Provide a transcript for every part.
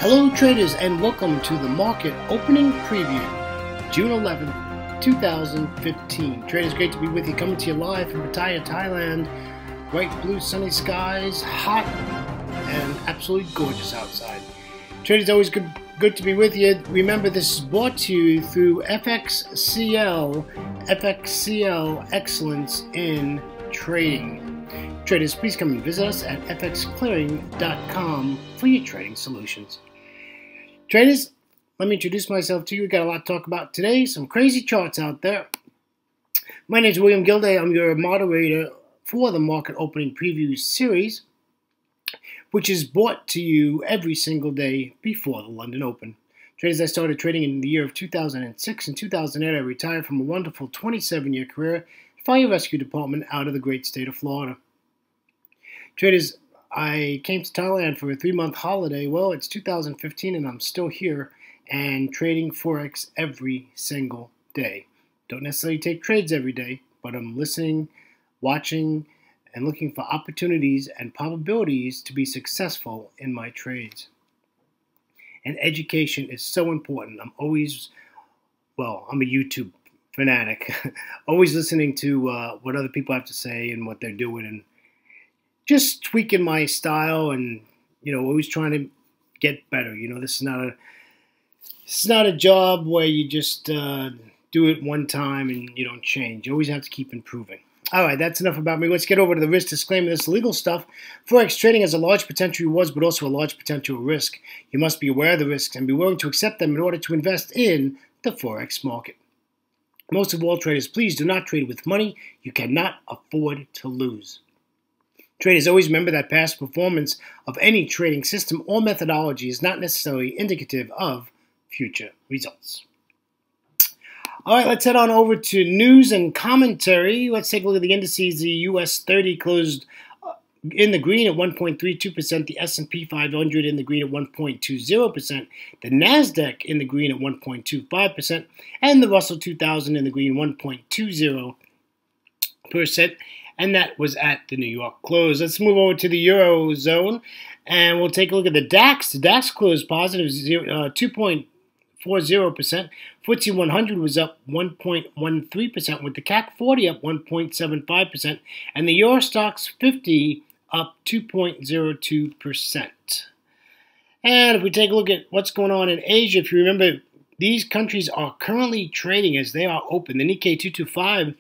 Hello traders and welcome to the market opening preview, June 11th, 2015. Traders, great to be with you, coming to you live from Pattaya, Thailand. Bright blue sunny skies, hot and absolutely gorgeous outside. Traders, always good to be with you. Remember, this is brought to you through FXCL Excellence in Trading. Traders, please come and visit us at fxclearing.com for your trading solutions. Traders, let me introduce myself to you. We've got a lot to talk about today. Some crazy charts out there. My name is William Gilday. I'm your moderator for the Market Opening Preview series, which is brought to you every single day before the London Open. Traders, I started trading in the year of 2006. In 2008, I retired from a wonderful 27-year career in the Fire Rescue Department out of the great state of Florida. Traders, I came to Thailand for a 3-month holiday. Well, it's 2015 and I'm still here and trading Forex every single day. Don't necessarily take trades every day, but I'm listening, watching, and looking for opportunities and probabilities to be successful in my trades. And education is so important. I'm a YouTube fanatic, always listening to what other people have to say and what they're doing, and just tweaking my style, and always trying to get better. This is not a job where you just do it one time and you don't change. You always have to keep improving. All right, that's enough about me. Let's get over to the risk disclaimer. This legal stuff. Forex trading has a large potential rewards, but also a large potential risk. You must be aware of the risks and be willing to accept them in order to invest in the Forex market. Most of all, traders, please do not trade with money you cannot afford to lose. Traders, always remember that past performance of any trading system or methodology is not necessarily indicative of future results. All right, let's head on over to news and commentary. Let's take a look at the indices. The US 30 closed in the green at 1.32%. The S&P 500 in the green at 1.20%. The NASDAQ in the green at 1.25%. And the Russell 2000 in the green 1.20%. And that was at the New York close. Let's move over to the Eurozone, and we'll take a look at the DAX. The DAX closed positive 2.40%. FTSE 100 was up 1.13%, with the CAC 40 up 1.75%, and the Euro Stoxx 50 up 2.02%. And if we take a look at what's going on in Asia, if you remember, these countries are currently trading as they are open. The Nikkei 225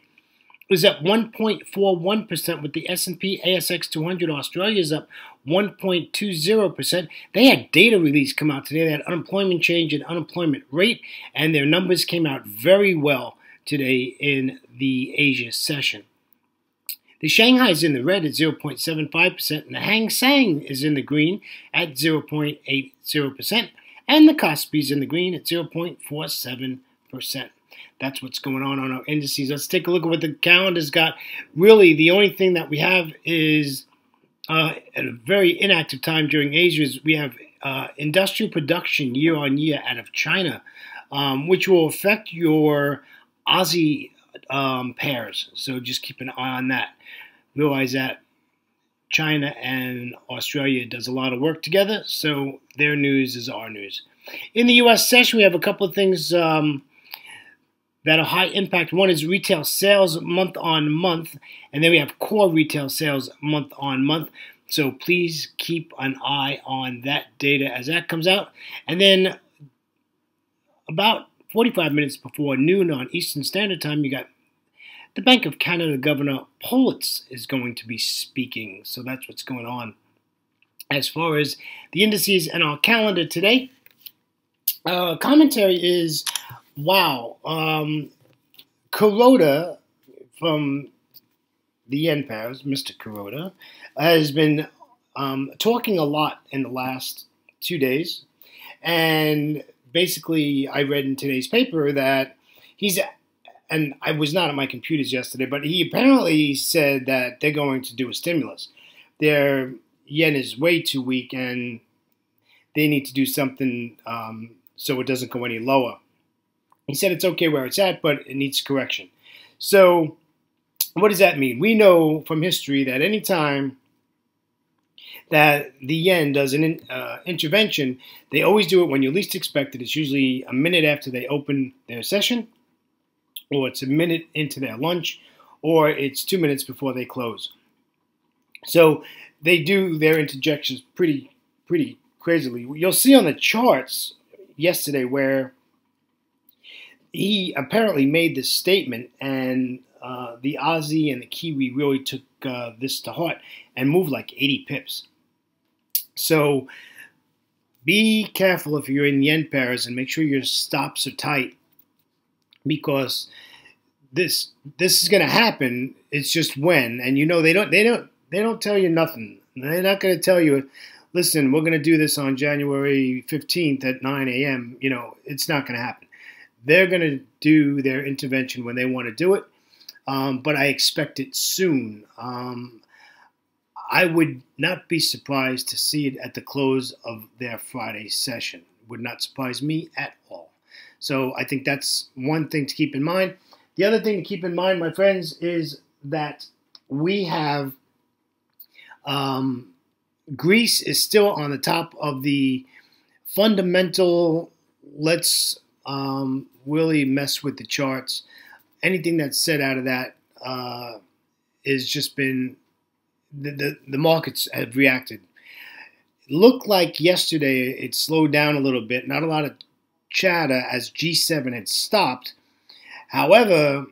is up 1.41%, with the S&P ASX 200 Australia is up 1.20%. They had data release come out today. They had unemployment change and unemployment rate, and their numbers came out very well today in the Asia session. The Shanghai is in the red at 0.75%, and the Hang Seng is in the green at 0.80%, and the Kospi is in the green at 0.47%. That's what's going on our indices. Let's take a look at what the calendar's got. Really, the only thing that we have is at a very inactive time during Asia is we have industrial production year on year out of China, which will affect your Aussie pairs. So just keep an eye on that. Realize that China and Australia does a lot of work together, so their news is our news. In the U.S. session, we have a couple of things that are high impact. One is retail sales month on month, and then we have core retail sales month on month. So please keep an eye on that data as that comes out. And then about 45 minutes before noon on Eastern Standard Time, you got the Bank of Canada Governor Politz is going to be speaking. So that's what's going on. As far as the indices and our calendar today, commentary is, wow, Kuroda from the Yen pairs, Mr. Kuroda, has been talking a lot in the last 2 days. And basically, I read in today's paper that and I was not at my computers yesterday, but he apparently said that they're going to do a stimulus. Their yen is way too weak, and they need to do something so it doesn't go any lower. He said it's okay where it's at, but it needs correction. So what does that mean? We know from history that anytime that the yen does an intervention. They always do it when you least expect it. It's usually a minute after they open their session, or it's a minute into their lunch, or it's 2 minutes before they close. So they do their interjections pretty crazily. You'll see on the charts yesterday where he apparently made this statement, and the Aussie and the Kiwi really took this to heart and moved like 80 pips. So be careful if you're in yen pairs, and make sure your stops are tight, because this is going to happen. It's just when, and they don't tell you nothing. They're not going to tell you, listen, we're going to do this on January 15th at 9 a.m. It's not going to happen. They're going to do their intervention when they want to do it, but I expect it soon. I would not be surprised to see it at the close of their Friday session. Would not surprise me at all. So I think that's one thing to keep in mind. The other thing to keep in mind, my friends, is that we have Greece is still on the top of the fundamental, let's really mess with the charts. Anything that's said out of that is just been, the markets have reacted. It looked like yesterday it slowed down a little bit. Not a lot of chatter as G7 had stopped. However,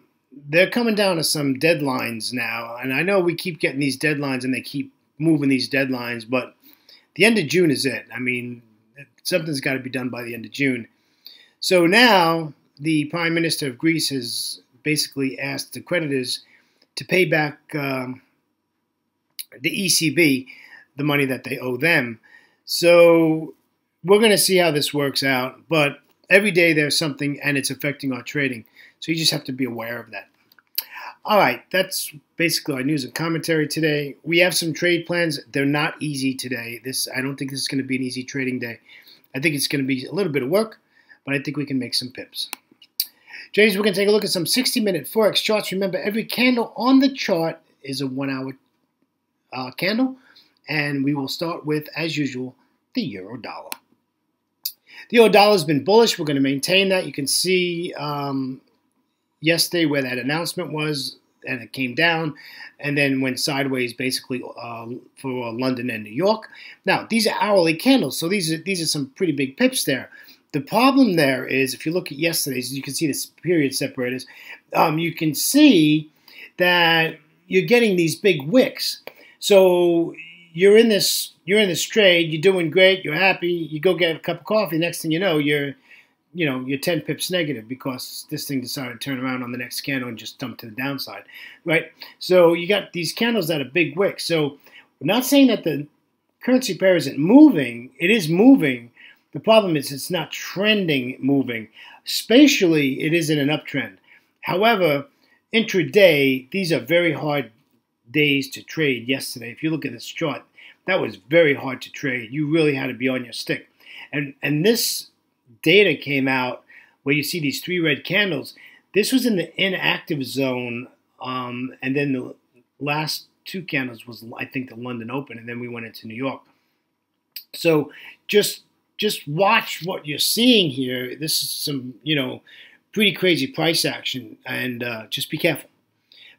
they're coming down to some deadlines now. And I know we keep getting these deadlines and they keep moving these deadlines, but the end of June is it. I mean, something's got to be done by the end of June. So now the Prime Minister of Greece has basically asked the creditors to pay back the ECB the money that they owe them. So we're going to see how this works out. But every day there's something, and it's affecting our trading. So you just have to be aware of that. All right, that's basically our news and commentary today. We have some trade plans. They're not easy today. I don't think this is going to be an easy trading day. I think it's going to be a little bit of work, but I think we can make some pips. James, we're going to take a look at some 60-minute Forex charts. Remember, every candle on the chart is a 1-hour candle, and we will start with, as usual, the euro dollar. The euro dollar has been bullish. We're going to maintain that. You can see yesterday where that announcement was, and it came down and then went sideways basically for London and New York. Now, these are hourly candles, so these are some pretty big pips there. The problem there is, if you look at yesterday's, you can see the period separators, you can see that you're getting these big wicks. So you're in this trade, you're doing great, you're happy, you go get a cup of coffee, next thing you know, you're 10 pips negative because this thing decided to turn around on the next candle and just dump to the downside, right? So you got these candles that are big wicks. So we're not saying that the currency pair isn't moving. It is moving. The problem is it's not trending moving. Spatially, it is in an uptrend. However, intraday, these are very hard days to trade yesterday. If you look at this chart, that was very hard to trade. You really had to be on your stick. And this data came out where you see these 3 red candles. This was in the inactive zone, and then the last 2 candles was, I think, the London Open, and then we went into New York. So just watch what you're seeing here. This is some, pretty crazy price action, and just be careful.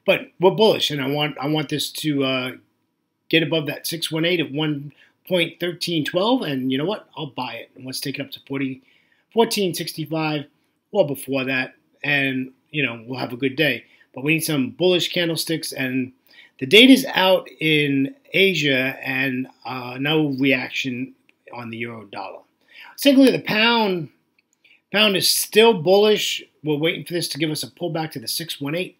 But we're bullish, and I want this to get above that 618 at 1.1312, and you know what? I'll buy it, and let's take it up to 1465 or before that, and we'll have a good day. But we need some bullish candlesticks, and the data's out in Asia, and no reaction on the euro dollar. Secondly, the pound is still bullish. We're waiting for this to give us a pullback to the 618,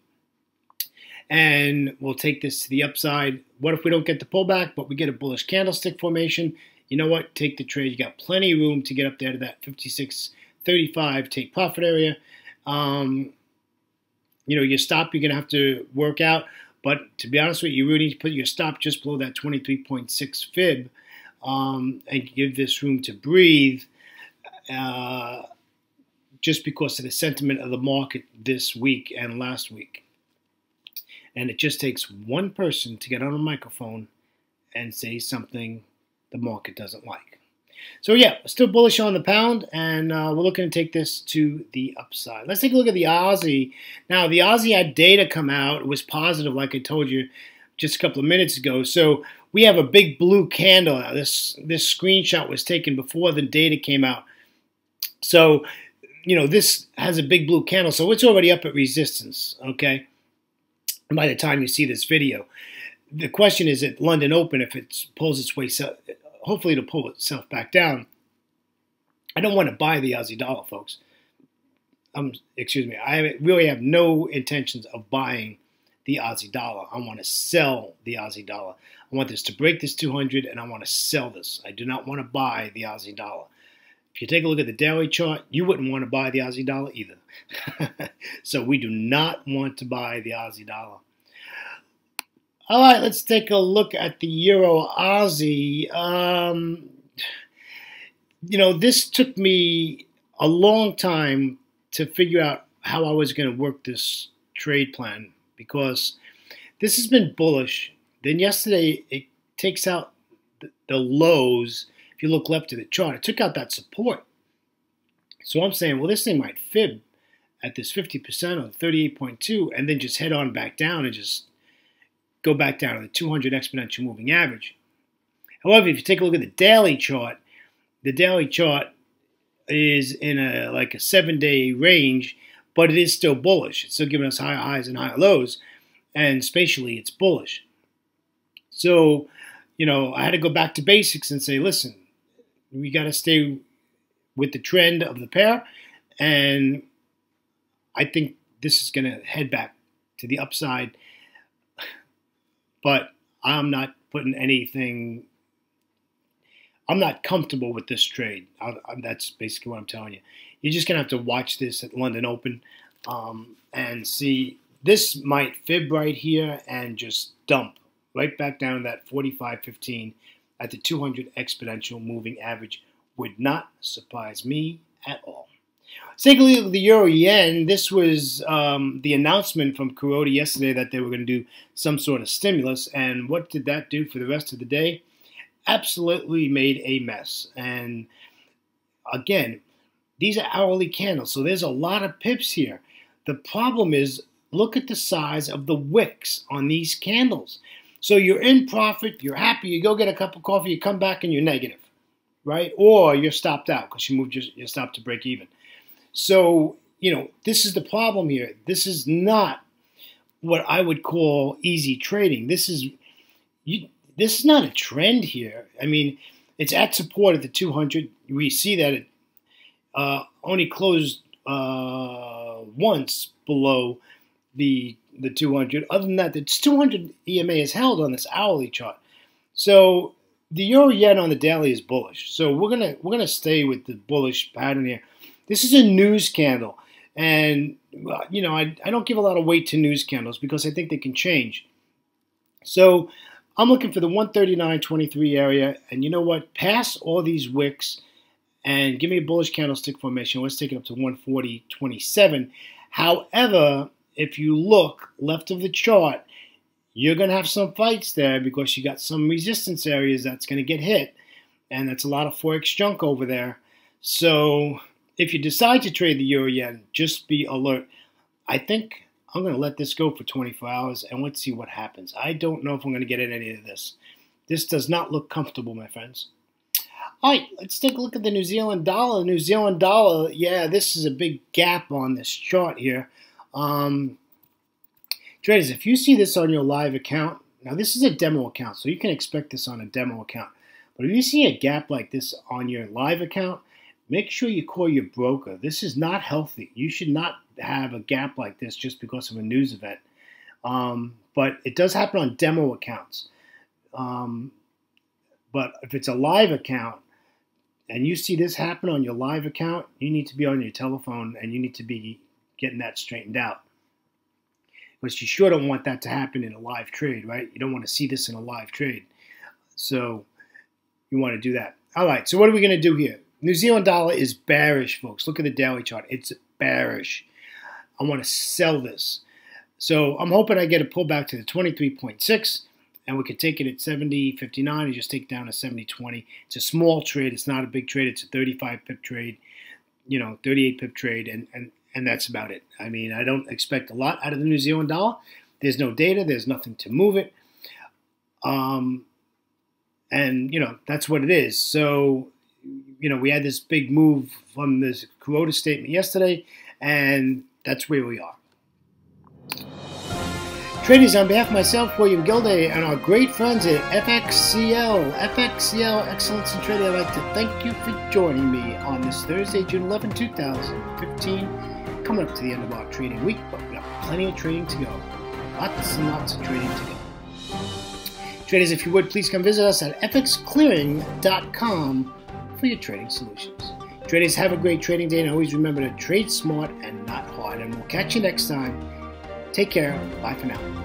and we'll take this to the upside. What if we don't get the pullback, but we get a bullish candlestick formation? You know what? Take the trade. You got plenty of room to get up there to that 56.35 take profit area. Your stop you're going to have to work out. But to be honest with you, you really need to put your stop just below that 23.6 fib and give this room to breathe just because of the sentiment of the market this week and last week. And it just takes one person to get on a microphone and say something the market doesn't like. So yeah, still bullish on the pound, and we're looking to take this to the upside. Let's take a look at the Aussie. Now, the Aussie had data come out. It was positive, like I told you just a couple of minutes ago. So we have a big blue candle. Now, this screenshot was taken before the data came out. So, you know, this has a big blue candle, so it's already up at resistance, okay, by the time you see this video. The question is at London Open, if it pulls its way, hopefully it'll pull itself back down. I don't want to buy the Aussie dollar, folks. Excuse me. I really have no intentions of buying the Aussie dollar. I want to sell the Aussie dollar. I want this to break this 200, and I want to sell this. I do not want to buy the Aussie dollar. If you take a look at the daily chart, you wouldn't want to buy the Aussie dollar either. So we do not want to buy the Aussie dollar. All right, let's take a look at the Euro Aussie. You know, this took me a long time to figure out how I was going to work this trade plan, because this has been bullish. Then yesterday, it takes out the lows. If you look left of the chart, it took out that support. So I'm saying, well, this thing might fib at this 50% or 38.2 and then just head on back down and just go back down to the 200 exponential moving average. However, if you take a look at the daily chart is in like a 7-day range, but it is still bullish. It's still giving us higher highs and higher lows, and spatially it's bullish. So, you know, I had to go back to basics and say, listen, we got to stay with the trend of the pair, and I think this is going to head back to the upside. But I'm not putting anything. I'm not comfortable with this trade. That's basically what I'm telling you. You're just going to have to watch this at London Open and see. This might fib right here and just dump right back down to that 45.15 at the 200 exponential moving average. Would not surprise me at all. Let's take a look at the Euro Yen. This was the announcement from Kuroda yesterday that they were going to do some sort of stimulus. And what did that do for the rest of the day? Absolutely made a mess. And again, these are hourly candles, so there's a lot of pips here. The problem is, look at the size of the wicks on these candles. So you're in profit, you're happy, you go get a cup of coffee, you come back and you're negative, right? Or you're stopped out because you moved your stop to break even. So, you know, this is the problem here. This is not what I would call easy trading. This is not a trend here. I mean, it's at support at the 200. We see that it only closed once below the 200. Other than that, the 200 EMA is held on this hourly chart. So the Euro Yen on the daily is bullish. So we're gonna stay with the bullish pattern here. This is a news candle, and you know, I don't give a lot of weight to news candles because I think they can change. So I'm looking for the 139.23 area, and you know what? Pass all these wicks and give me a bullish candlestick formation. Let's take it up to 140.27. However, if you look left of the chart, you're going to have some fights there because you got some resistance areas that's going to get hit, and that's a lot of Forex junk over there. So if you decide to trade the Euro Yen, just be alert. I think I'm going to let this go for 24 hours, and let's see what happens. I don't know if I'm going to get in any of this. This does not look comfortable, my friends. All right, let's take a look at the New Zealand dollar. New Zealand dollar, yeah, this is a big gap on this chart here. Traders, if you see this on your live account, now this is a demo account, so you can expect this on a demo account. But if you see a gap like this on your live account, make sure you call your broker. This is not healthy. You should not have a gap like this just because of a news event. But it does happen on demo accounts. But if it's a live account and you see this happen on your live account, you need to be on your telephone and you need to be getting that straightened out. Because you sure don't want that to happen in a live trade, right? You don't want to see this in a live trade. So you want to do that. All right, so what are we going to do here? New Zealand dollar is bearish, folks. Look at the daily chart. It's bearish. I want to sell this. So I'm hoping I get a pullback to the 23.6 and we could take it at 70.59 and just take it down to 70.20. It's a small trade. It's not a big trade. It's a 35 pip trade, 38 pip trade, and that's about it. I mean, I don't expect a lot out of the New Zealand dollar. There's no data. There's nothing to move it. And, that's what it is. So, we had this big move from this Kuroda statement yesterday, and that's where we are. Traders, on behalf of myself, William Gilday, and our great friends at FXCL Excellence in Trading, I'd like to thank you for joining me on this Thursday, June 11, 2015. Coming up to the end of our trading week, but we have plenty of trading to go. Lots and lots of trading to go. Traders, if you would, please come visit us at fxclearing.com for your trading solutions. Traders, have a great trading day, and always remember to trade smart and not hard. And we'll catch you next time. Take care. Bye for now.